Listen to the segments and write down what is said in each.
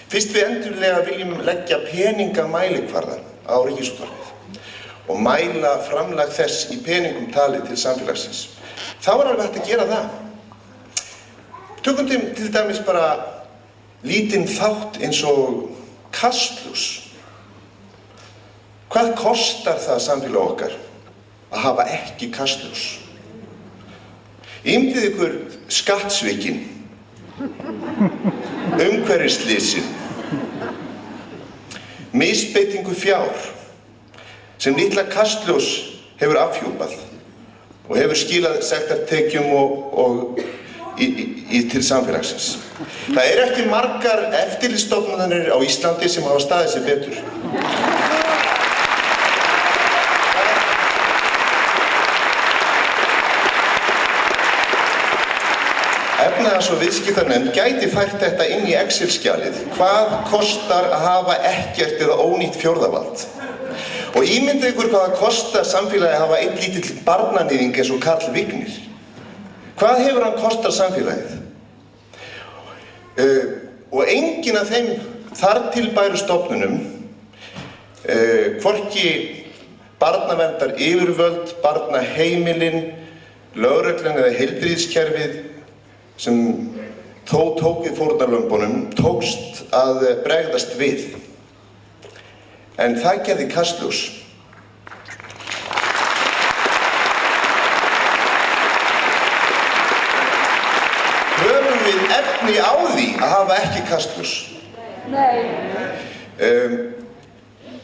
Fyrst við endurlega viljum leggja peningamælikvarða á Ríkisútvarpið og mæla framlag þess í peningum talið til samfélagsins, þá alveg hægt að gera það. Tökum til dæmis bara lítinn þátt eins og Kastljós. Hvað kostar það samfélag okkar að hafa ekki Kastljós? Ímyndið ykkur skattsvikin, umhverfisslysin, misbeitingu fjár sem litla Kastljós hefur afhjúpað og hefur skilað sektartekjum til samfélagsins. Það ekki margar eftirlitsstofnanir á Íslandi sem hafa staðið sig betur. Efnahags- og viðskiptanefnd gæti fært þetta inn í Excel-skjalið. Hvað kostar að hafa ekkert eða ónýtt fjórðavald? Og ímyndið ykkur hvað það kostar samfélagi að hafa einn lítill barnaníðing eins og Karl Vignir. Hvað hefur hann kostað samfélagið? Og enginn af þeim þartilbæru stofnunum, hvorki barnaverndar yfirvöld, barnaheimilin, lögreglan eða heilbrigðiskerfið sem þó tók við fórnarlömbunum, tókst að bregðast við. En það gerði Kastljós. Höfum við efni á því að hafa ekki Kastljós? Nei.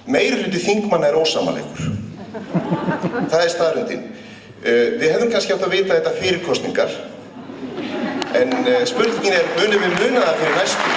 Meirihluti þingmanna ósamalegur. Það staðreyndin. Við hefðum kannski átt að vita þetta fyrir kosningar. En spurningin munum við muna það fyrir næstu.